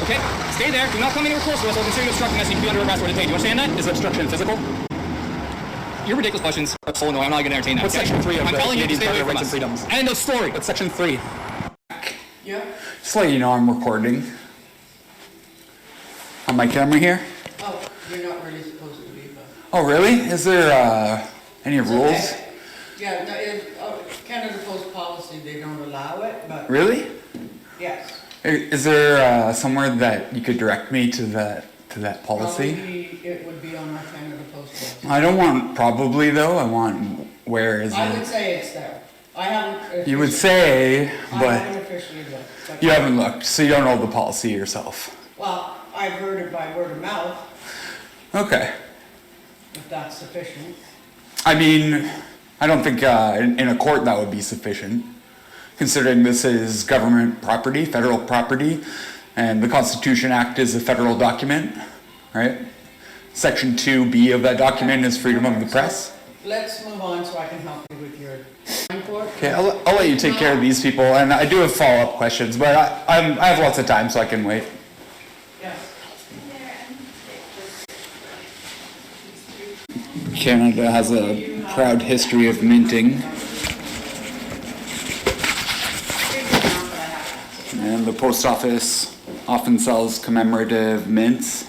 Okay? Stay there. Do not come anywhere close to us. I'll consider you obstructing us. You can be under arrest or detained. Do you understand that? Is obstruction physical? Your ridiculous questions are so annoying. I'm not going to entertain that. What's section 3 of I'm the telling you to stay away from Rights and us. Freedoms? End of story. What's section 3? Yeah. Just to let you know I'm recording. On my camera here. Oh, you're not really supposed to be, but. Oh, really? Is there any rules? Okay. Yeah, no, Canada Post policy, they don't allow it, but. Really? Yes. Is there somewhere that you could direct me to that policy? Probably it would be on our Canada Post policy. I don't want probably though. I want where is I it? would say it's there. I haven't. You would say, I but haven't officially looked. But you haven't looked, so you don't know the policy yourself. Well, I've heard it by word of mouth, Okay. if that's sufficient. I mean, I don't think in a court that would be sufficient, considering this is government property, federal property, and the Constitution Act is a federal document, right? Section 2B of that document is freedom of the press. Let's move on so I can help you with your report. Okay, I'll let you take care of these people, and I do have follow-up questions, but I have lots of time, so I can wait. Yes. Canada has a proud history of minting, and the post office often sells commemorative mints.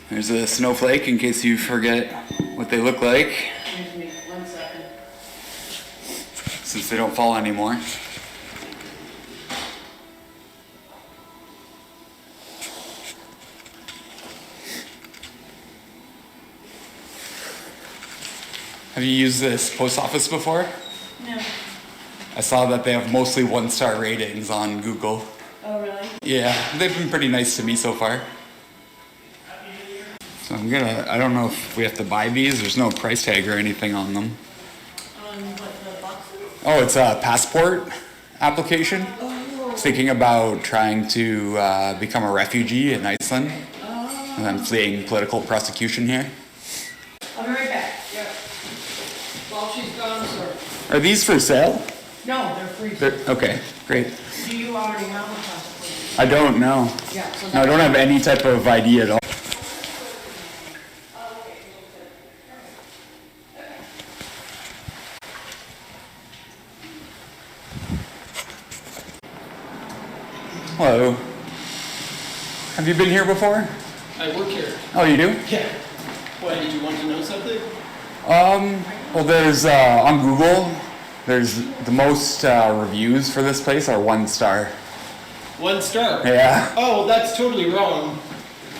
There's a snowflake in case you forget what they look like, Excuse me, 1 second. since they don't fall anymore. Have you used this post office before? No. I saw that they have mostly 1-star ratings on Google. Oh, really? Yeah, they've been pretty nice to me so far. So I don't know if we have to buy these. There's no price tag or anything on them. On what, the boxes? Oh, it's a passport application. Oh. I was thinking about trying to become a refugee in Iceland. And then fleeing political prosecution here. I'll be right back. Yeah. While she's gone, sir. Are these for sale? No, they're free. Okay, great. Do you already have a passport? I don't know. Yeah, so No, I don't have any type of ID at all. Hello. Have you been here before? I work here. Oh, you do? Yeah. Why, did you want to know something? Well, there's, on Google, there's the most reviews for this place are 1 star. 1 star? Yeah. Oh, that's totally wrong.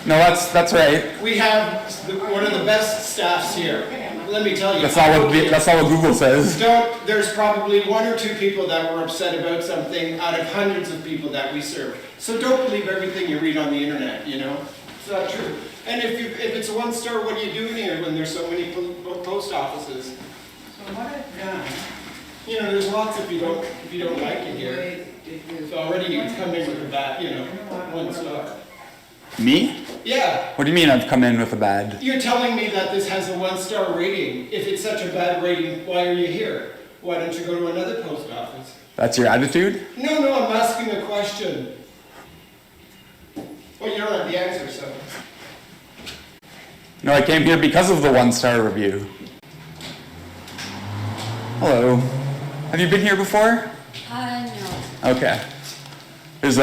No, that's right. We have one of the best staffs here. Let me tell you. That's not what Google says. There's probably 1 or 2 people that were upset about something out of hundreds of people that we serve. So don't believe everything you read on the internet, you know? It's not true. And if it's a 1 star, what are you doing here when there's so many post offices? So what I've done. You know, there's lots if you don't like it here. So already you come in with a bad, 1 star. Me? Yeah. What do you mean I've come in with a bad? You're telling me that this has a 1 star rating. If it's such a bad rating, why are you here? Why don't you go to another post office? That's your attitude? No, I'm asking a question. Well, you don't have the answer, so. No, I came here because of the 1 star review. Hello. Have you been here before? No. Okay. There's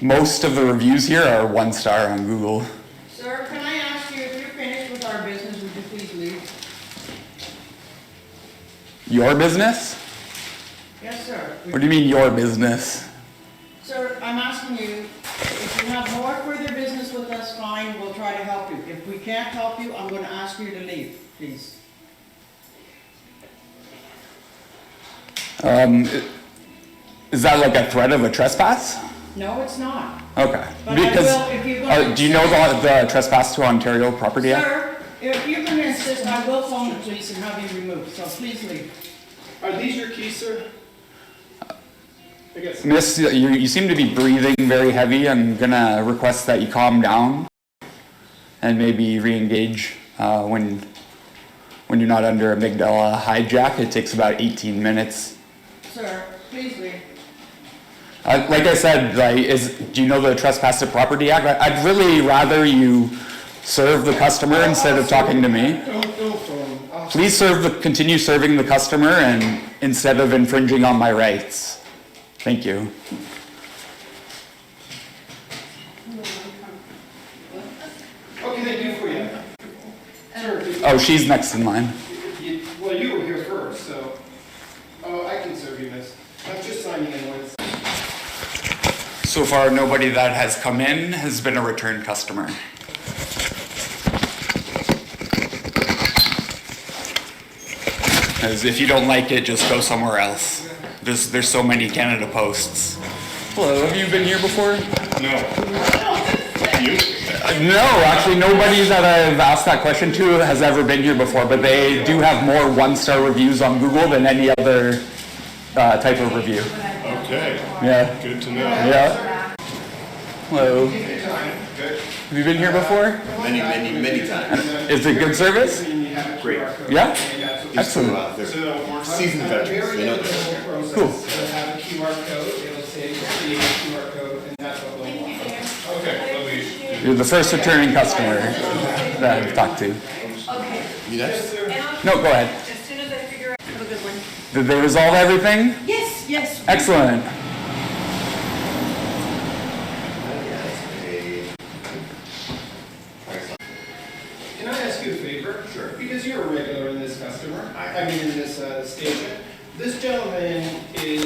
most of the reviews here are 1 star on Google. Sir, can I ask you, if you're finished with our business, would you please leave? Your business? Yes, sir. What do you mean your business? Sir, I'm asking you, if you have more further business with us, fine, we'll try to help you. If we can't help you, I'm going to ask you to leave, please. Is that like a threat of a trespass? No, it's not. Okay. But I will, if you're going to do you know the trespass to Ontario Property Act? Sir, if you're going to insist, I will phone the police and have you removed, so please leave. Are these your keys, sir? I guess. Miss, you seem to be breathing very heavy. I'm gonna request that you calm down and maybe re-engage when you're not under amygdala hijack. It takes about 18 minutes Sir, please leave. Like I said, do you know the Trespass to Property Act? I'd really rather you serve the customer instead of talking to me. Don't phone. Please continue serving the customer and instead of infringing on my rights. Thank you. What can I do for you? Sir, Oh, she's next in line. well, you were here first, so. Oh, I can serve you, miss. I'm just signing in once. So far, nobody that has come in has been a return customer. Because if you don't like it, just go somewhere else. There's so many Canada Posts. Hello, have you been here before? No. You? No, actually nobody that I've asked that question to has ever been here before, but they do have more one-star reviews on Google than any other type of review. Okay. Yeah. Good to know. Yeah. Hello. Have you been here before? Many times. Is it good service? Great. Yeah? These two, Excellent. they're seasoned veterans. They know this. Cool. It'll have a QR code, it'll say create a QR code, and that's what we'll want. Okay, let me. You're the first returning customer that I've talked to. Okay. You next? No, go ahead. As soon as I figure out, have a good one. Did they resolve everything? Yes, yes. Excellent. Can I ask you a favor? Sure. Because you're a regular in this customer, I mean in this station. This gentleman is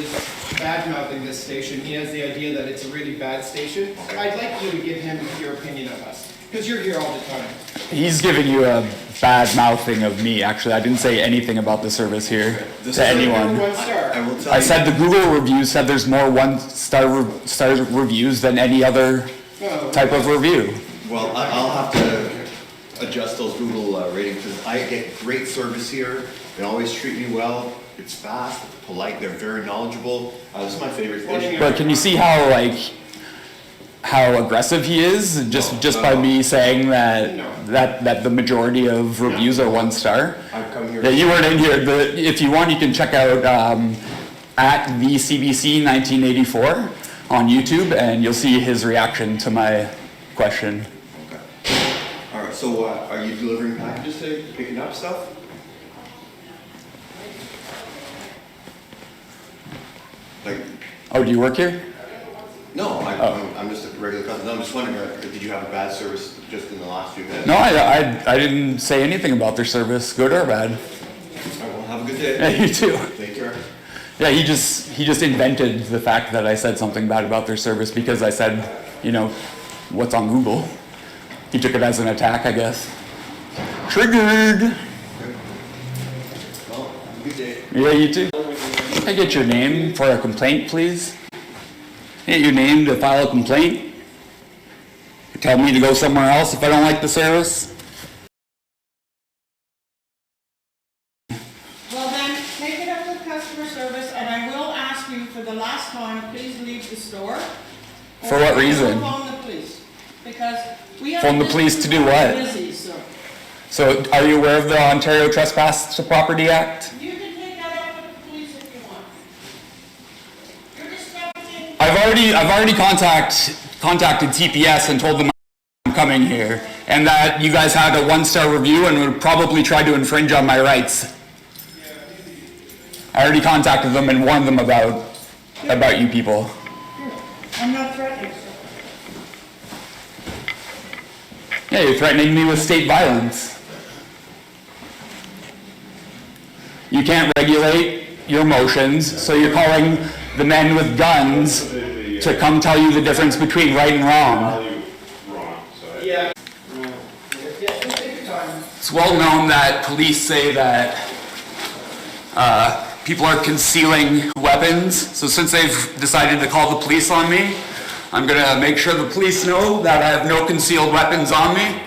bad-mouthing this station. He has the idea that it's a really bad station. I'd like you to give him your opinion of us, because you're here all the time. He's giving you a bad mouthing of me, actually. I didn't say anything about the service here to anyone. One star. I will tell I you. said the Google reviews said there's more one-star reviews than any other type of review. Well, I'll have to adjust those Google ratings because I get great service here. They always treat me well. It's fast, it's polite, they're very knowledgeable. This is my favorite station. But can you see how aggressive he is just by me saying that the majority of reviews are one star? I've come here. Yeah, you weren't in here. If you want, you can check out at the CBC 1984 on YouTube, and you'll see his reaction to my question. Okay. All right. So, are you delivering packages today? Picking up stuff? Like, Oh, do you work here? no, I'm just a regular customer. I'm just wondering, did you have a bad service just in the last few minutes? No, I didn't say anything about their service, good or bad. All right, well, have a good day. Yeah, you too. Take care. Yeah, he just invented the fact that I said something bad about their service because I said, what's on Google. He took it as an attack, I guess. Triggered. Well, have a good day. Yeah, you too. Can I get your name for a complaint, please? Get your name to file a complaint? Tell me to go somewhere else if I don't like the service? Well then, take it up with customer service, and I will ask you for the last time, please leave the store. For what reason? Phone the police, because we have. Phone the police to do what? Busy, so. So, are you aware of the Ontario Trespass to Property Act? You can take that up with the police if you want. You're disrupting. I've already contacted TPS and told them I'm coming here, and that you guys had a one-star review and would probably try to infringe on my rights. I already contacted them and warned them about you people. I'm not threatening, sir. Yeah, you're threatening me with state violence. You can't regulate your emotions, so you're calling the men with guns to come tell you the difference between right and wrong. Yeah. Yeah, just take your time. It's well known that police say that people are concealing weapons, so since they've decided to call the police on me, I'm going to make sure the police know that I have no concealed weapons on me.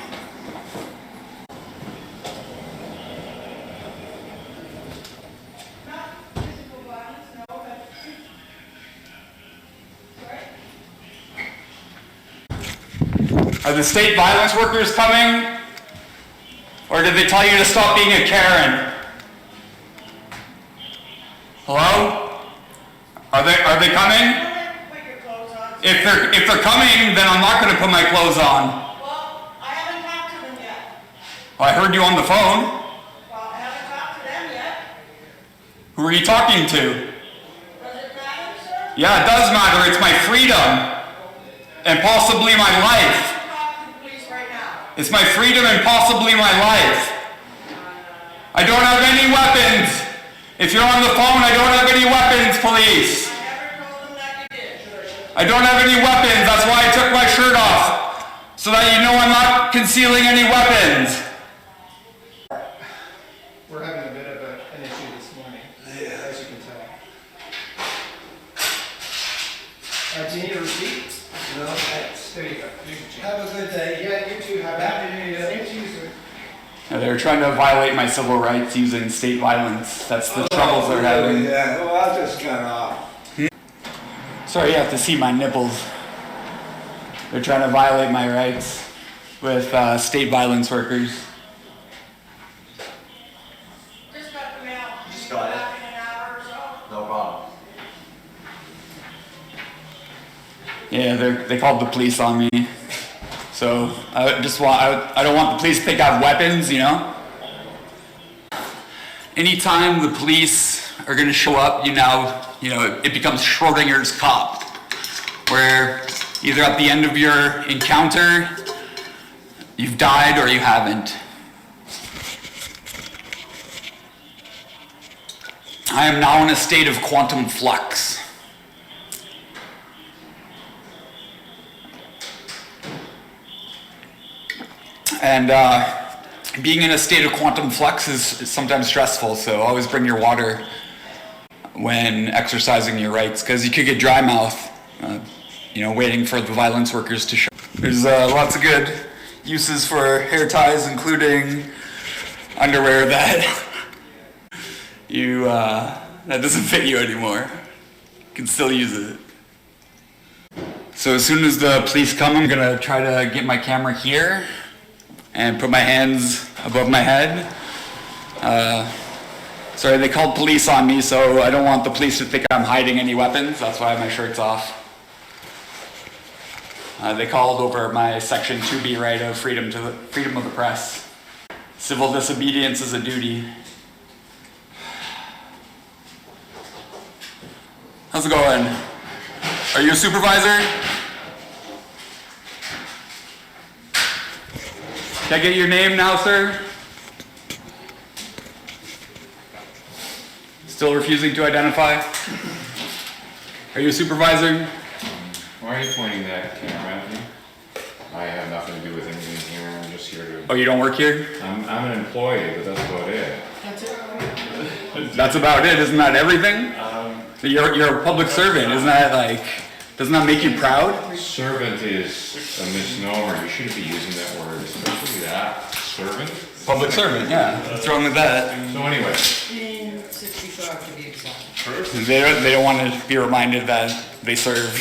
Are the state violence workers coming? Or did they tell you to stop being a Karen? Hello? Are they coming? Put your clothes on. If they're coming, then I'm not going to put my clothes on. Well, I haven't talked to them yet. Well, I heard you on the phone. Well, I haven't talked to them yet. Who are you talking to? Does it matter, sir? Yeah, it does matter. It's my freedom. And possibly my life. Talk to the police right now. It's my freedom and possibly my life. I don't have any weapons. If you're on the phone, I don't have any weapons, police. I never told them that you did. I don't have any weapons. That's why I took my shirt off. So that you know I'm not concealing any weapons. We're having a bit of an issue this morning, as you can tell. Do you need a receipt? No, there you go. Have a good day. Yeah, you too. Have a happy New Year. Same to you, sir. They're trying to violate my civil rights using state violence. That's the troubles they're having. Yeah, well, I just got off. Sorry, you have to see my nipples. They're trying to violate my rights with state violence workers. Just got the mail. Just got it. Back in an hour or so. No problem. Yeah, they called the police on me. So I don't want the police to think I have weapons, you know? Anytime the police are gonna show up, it becomes Schrodinger's cop, where either at the end of your encounter, you've died or you haven't. I am now in a state of quantum flux. And being in a state of quantum flux is sometimes stressful, so always bring your water when exercising your rights, because you could get dry mouth, waiting for the violence workers to show. There's lots of good uses for hair ties, including underwear that that doesn't fit you anymore. You can still use it. So as soon as the police come, I'm gonna try to get my camera here and put my hands above my head. Sorry, they called police on me, so I don't want the police to think I'm hiding any weapons. That's why my shirt's off. They called over my Section 2B right of freedom of the press. Civil disobedience is a duty. How's it going? Are you a supervisor? Can I get your name now, sir? Still refusing to identify? Are you a supervisor? Why are you pointing that camera at me? I have nothing to do with anything here. I'm just here to. Oh, you don't work here? I'm an employee, but that's about it. That's about it. Isn't that everything? You're a public servant. Doesn't that make you proud? Servant is a misnomer. You shouldn't be using that word, especially that. Servant? Public servant, yeah. What's wrong with that? So anyway. 1965 to be exact. They don't want to be reminded that they serve.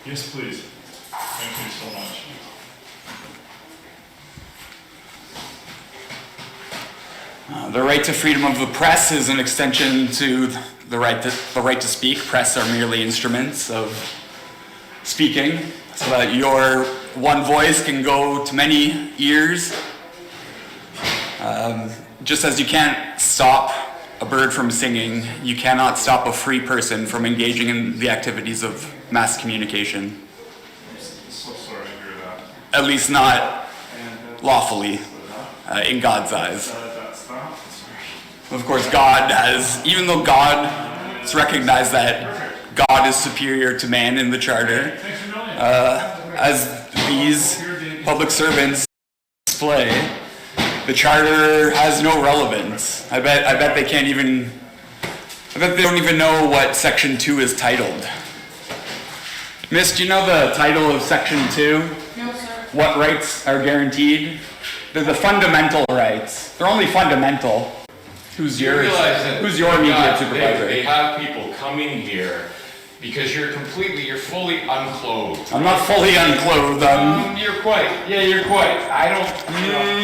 Yes, please. Thank you so much. The right to freedom of the press is an extension to the right to speak. Press are merely instruments of speaking, so that your one voice can go to many ears. Just as you can't stop a bird from singing, you cannot stop a free person from engaging in the activities of mass communication. So sorry to hear that. At least not lawfully, in God's eyes. Of course, even though God has recognized that God is superior to man in the Charter, as these public servants display, the Charter has no relevance. I bet they don't even know what Section 2 is titled. Miss, do you know the title of Section 2? No, sir. What rights are guaranteed? They're the fundamental rights. They're only fundamental. Who's your immediate supervisor? They have people coming here because you're fully unclothed. I'm not fully unclothed. You're quite. I don't.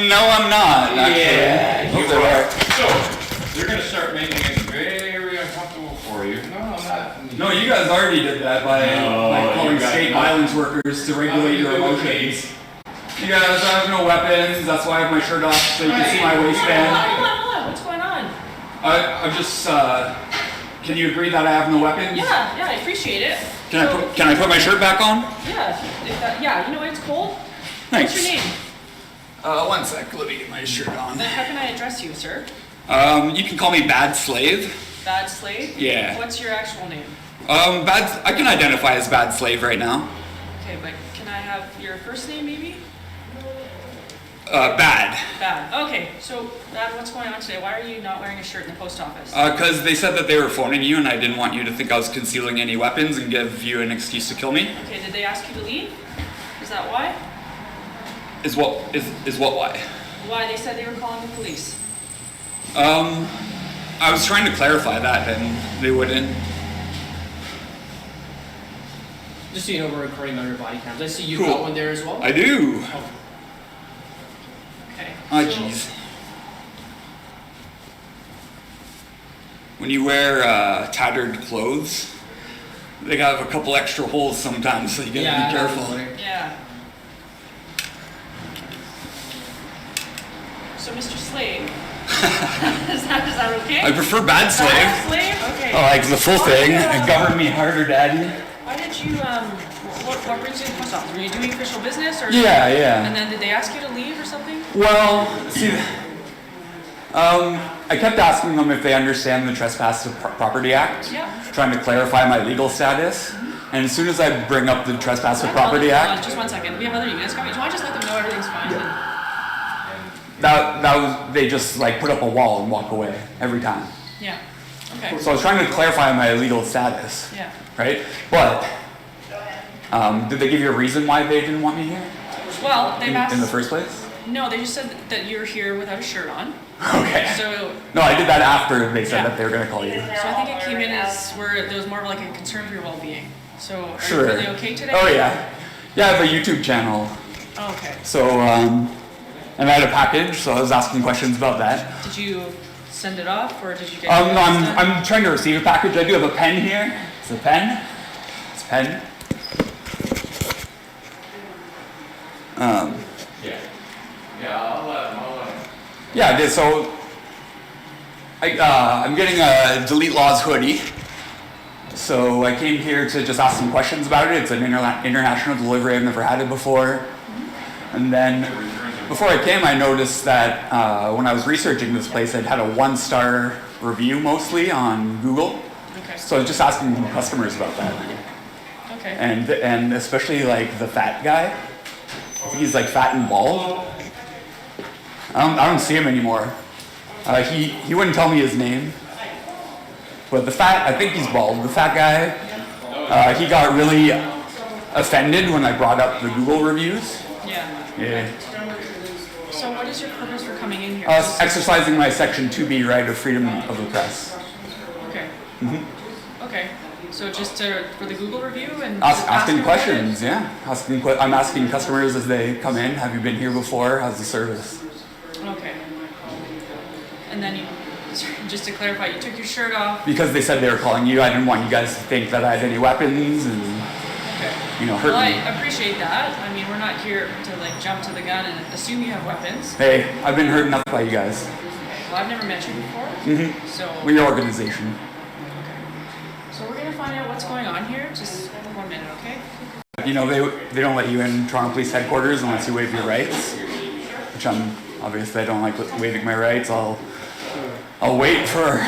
No, I'm not. Actually. Yeah, you are. So, they're going to start making it very uncomfortable No, you guys already did that by calling you guys- state violence workers to regulate your emotions. You guys, I have no weapons, that's why I have my shirt off so you can see my waistband. Hold on, what's going on? I'm just, can you agree that I have no weapons? Yeah, I appreciate it. Can I put my shirt back on? Yeah, you know what, it's cold. Thanks. What's your name? 1 sec, let me get my shirt on. How can I address you, sir? You can call me Bad Slave. Bad Slave? Yeah. What's your actual name? I can identify as Bad Slave right now. Okay, but can I have your first name maybe? Bad. Bad. Okay, so Bad, what's going on today? Why are you not wearing a shirt in the post office? Because they said that they were phoning you and I didn't want you to think I was concealing any weapons and give you an excuse to kill me. Okay, did they ask you to leave? Is that why? Is what why? Why? They said they were calling the police. I was trying to clarify that and they wouldn't. Just so you know, we're recording on your body cams. I see you've Cool. got one there as well. I do. Okay. Oh so- jeez. When you wear tattered clothes, they have a couple extra holes sometimes, so you gotta Yeah, be careful. Yeah. So, Mr. Slave, is that okay? I prefer Bad Slave. Bad Slave? Okay. I like the full thing. Govern me harder, Daddy. Why did you, what brings you to the post office? Were you doing official business or? Yeah, yeah. And then did they ask you to leave or something? Well, see, I kept asking them if they understand the Trespass to Property Act, Yeah. trying to clarify my legal status. And as soon as I bring up the Trespass to Property Hold on, Act, just 1 second. We have other units coming. Do you want to just let them know everything's fine? that was, they just like put up a wall and walk away every time. Yeah. Okay. So I was trying to clarify my legal status, Yeah. right? But did they give you a reason why they didn't want me here Well, they've asked. in the first place? No, they just said that you're here without a shirt on. Okay. So, No, I did that after they said Yeah. that they were going to call you. so I think it came in as where there was more of like a concern for your well-being. So, are Sure. you really okay today? Oh yeah. Yeah, I have a YouTube channel. Oh, okay. So, and I had a package, so I was asking questions about that. Did you send it off, or did you get? No, it done? I'm trying to receive a package. I do have a pen here. It's a pen. It's a pen. I'll let him. Yeah, I did. So, I'm getting a Delete Laws hoodie. So I came here to just ask some questions about it. It's an international delivery. I've never had it before. And then before I came, I noticed that when I was researching this place, I'd had a 1-star review mostly on Google. Okay. So I was just asking customers about that. Okay. And especially like the fat guy. He's like fat and bald. I don't see him anymore. He wouldn't tell me his name. But I think he's bald. The fat guy, he got really offended when I brought up the Google reviews. Yeah. Yeah. So, what is your purpose for coming in here? Exercising my Section 2B right of freedom of the press. Okay. Mm-hmm. Okay. So just for the Google review and Asking about it? questions, yeah. I'm asking customers as they come in, have you been here before? How's the service? Okay. And then just to clarify, you took your shirt off. Because they said they were calling you, I didn't want you guys to think that I had any weapons and, Okay. hurt Well, me. I appreciate that. I mean, we're not here to like jump to the gun and assume you have weapons. Hey, I've been hurt enough by you guys. Well, I've never met you before. Mm-hmm. So. We're your organization. So we're gonna find out what's going on here. Just 1 minute, okay? They don't let you in Toronto Police Headquarters unless you waive your rights, which obviously I don't like waiving my rights. I'll wait for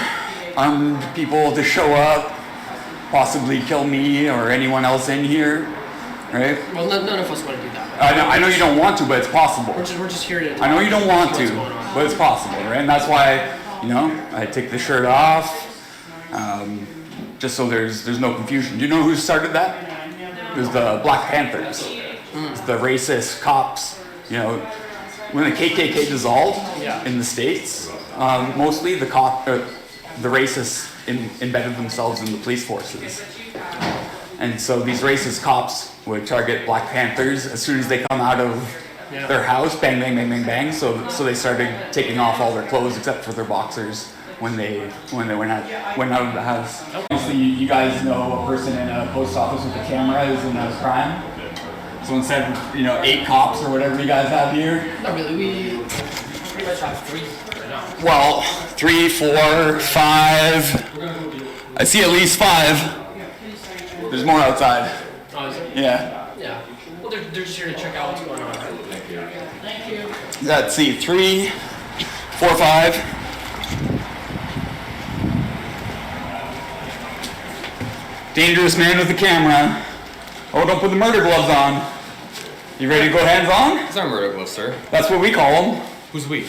armed people to show up, possibly kill me or anyone else in here, right? Well, none of us want to do that. I know you don't want to, but it's possible. We're just here to. I know you don't want to, What's going on. but it's possible, right? And that's why, I take the shirt off, just so there's no confusion. Do you know who started that? It was the Black Panthers. It's the racist cops. When the KKK dissolved in the States, mostly the racists embedded themselves in the police forces. And so these racist cops would target Black Panthers as soon as they come out of their house, bang, bang, bang, bang, bang. So they started taking off all their clothes except for their boxers when they went out of the house. Obviously, you guys know a person in a post office with a camera is in a crime. So instead of 8 cops or whatever you guys have here. Not really. We pretty much have 3 right now. Well, 3, 4, 5. I see at least 5. There's more outside. Oh, is it? Yeah. Yeah. Well, they're just here to check out what's going on. Thank you. Let's see, 3, 4, 5. Dangerous man with a camera. Oh, don't put the murder gloves on. You ready to go hands on? It's not murder gloves, sir. That's what we call them. Who's we?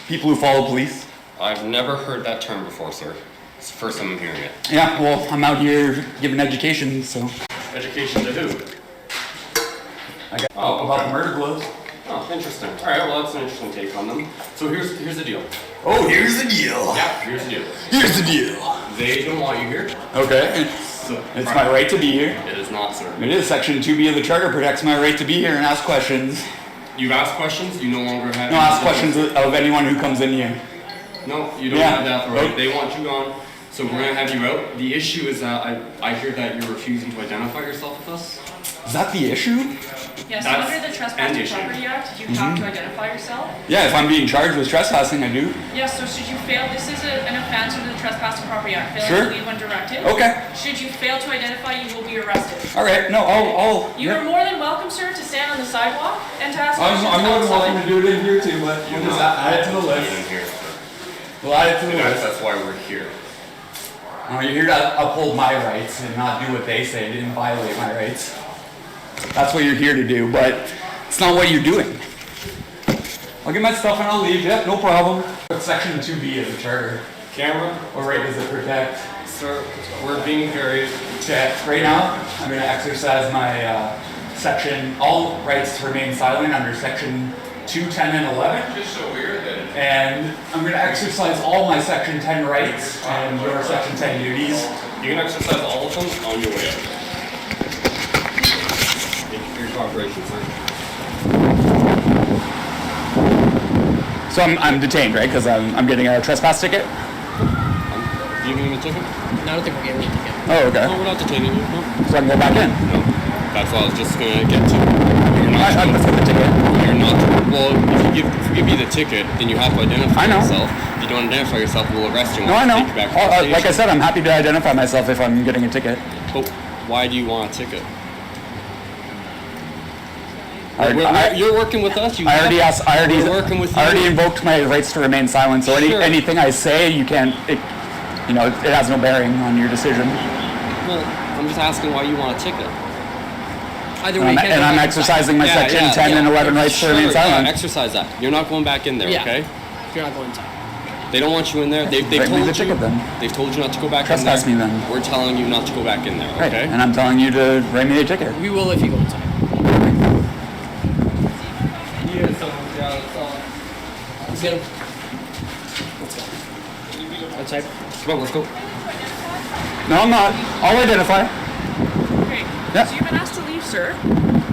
People who follow police. I've never heard that term before, sir. It's the first time I'm hearing it. Yeah, well, I'm out here giving education, so. Education to who? Oh, about the murder gloves. Oh, interesting. All right, well, that's an interesting take on them. So here's the deal. Oh, here's the deal. Yeah, here's the deal. Here's the deal. They don't want you here. Okay. It's my right to be here. It is not, sir. It is. Section 2B of the Charter protects my right to be here and ask questions. You've asked questions. You no longer have. No, ask questions of anyone who comes in here. No, you don't have that authority. They want you gone. So we're gonna have you out. The issue is that I hear that you're refusing to identify yourself with us. Is that the issue? Yes, so That's under the an Trespassing issue. Property Act, you have to identify yourself. Yeah, if I'm being charged with trespassing, I do. Yes, so should you fail, this is an offense under the Trespassing Property Act, failing Sure. to leave when directed. Okay. Should you fail to identify, you will be arrested. All right. No, I'll. You are more than welcome, sir, to stand on the sidewalk and to ask I'm questions more than welcome outside. to do it in here too, but we'll just add it to the In list. here, sir. We'll add it to the And list. that's why we're here. You're here to uphold my rights and not do what they say. Didn't violate my rights. That's what you're here to do, but it's not what you're doing. I'll get my stuff and I'll leave. Yep, no problem. Section 2B of the Charter. Camera. What right does it protect? Sir, we're being very. Okay, right now, I'm going to exercise my all rights to remain silent under section 2, 10, and 11. Just so weird that And I'm going to exercise all my section 10 rights and your section 10 duties. You can exercise all of them on your way out. Thank you for your cooperation, sir. So I'm detained, right? Because I'm getting a trespass ticket? Do you give him a ticket? No, I don't think we're getting a ticket. Oh, okay. No, we're not detaining you. No. So I can go back in? No. That's what I was just gonna get to. You're not. I'm just with the ticket. You're not. Well, if you give me the ticket, then you have to identify I know. yourself. If you don't identify yourself, we'll arrest you. And No, I know. Take you back to the Like I station. said, I'm happy to identify myself if I'm getting a ticket. But why do you want a ticket? You're working with us. I already asked. We're working with you. I already invoked my rights to remain silent. So Sure. anything I say, you can't. It has no bearing on your decision. Well, I'm just asking why you want a ticket. Either way, you can't And go I'm back exercising my section 10 and 11 rights to remain Sure, silent. yeah, exercise that. You're not going back in there, Yeah. okay? You're not going inside. They don't want you in there. They've Write me told the you. ticket then. They've told you not to go back Trespass in me there. then. We're telling you not to go back in there, Right. okay? And I'm telling you to write me a ticket. We will if you go inside. Let's get him. Let's go. Outside. Come on, let's go. No, I'm not. I'll identify. Great. Yeah. So you've been asked to leave, sir.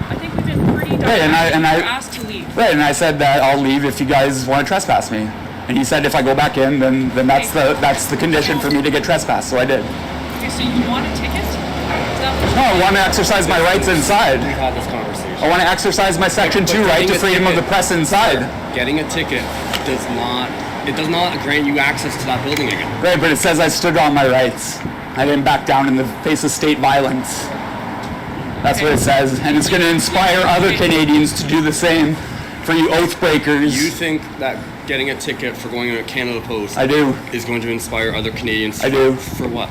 I think we've been pretty Right, and I- You're asked to leave. Right, and I said that I'll leave if you guys want to trespass me. And he said if I go back in, then that's the condition for me to get trespassed. So I did. Okay, so you want a ticket? Is that what No, I want to exercise my rights inside. We've had this conversation. I want to exercise my section 2 right getting to a freedom of the ticket- press inside. Getting a ticket does not grant you access to that building again. Right, but it says I stood on my rights. I didn't back down in the face of state violence. That's what it says, and it's going to inspire other Canadians to do the same. For you oath breakers. You think that getting a ticket for going to Canada Post I do. is going to inspire other Canadians? I do. For what?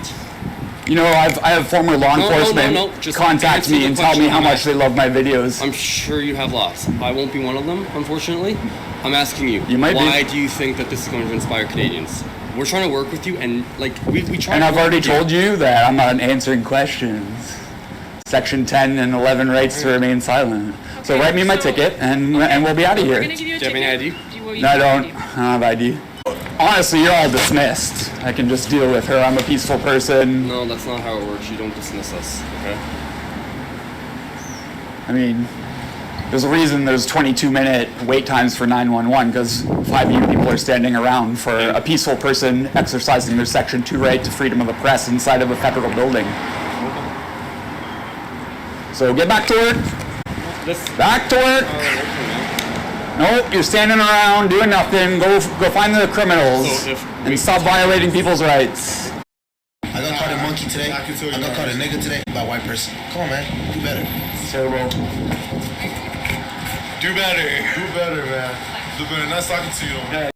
You know, I have former law enforcement no. Just contact answer me the and tell me question how I'm much asking. they love my videos. I'm sure you have lots. I won't be one of them, unfortunately. I'm asking you. You might be. Why do you think that this is going to inspire Canadians? We're trying to work with you, and we try. And to I've work already with told you that I'm not answering questions. Section 10 and 11 rights to remain silent. So write me my ticket and we'll be out of We're here. gonna give you a Do you have any ticket. ID? No, I don't have ID. Honestly, you're all dismissed. I can just deal with her. I'm a peaceful person. No, that's not how it works. You don't dismiss us, okay? I mean, There's a reason there's 22-minute wait times for 911 because 5 of you people are standing around for a peaceful person exercising their Section 2 right to freedom of the press inside of a federal building. So get back to work. Back to work. Nope, you're standing around doing nothing. Go find the criminals and stop violating people's rights. I got called a monkey today. I got called a nigga today by a white person. Come on, man. Do better. It's terrible. Do better. Do better, man. Do better. Nice talking to you.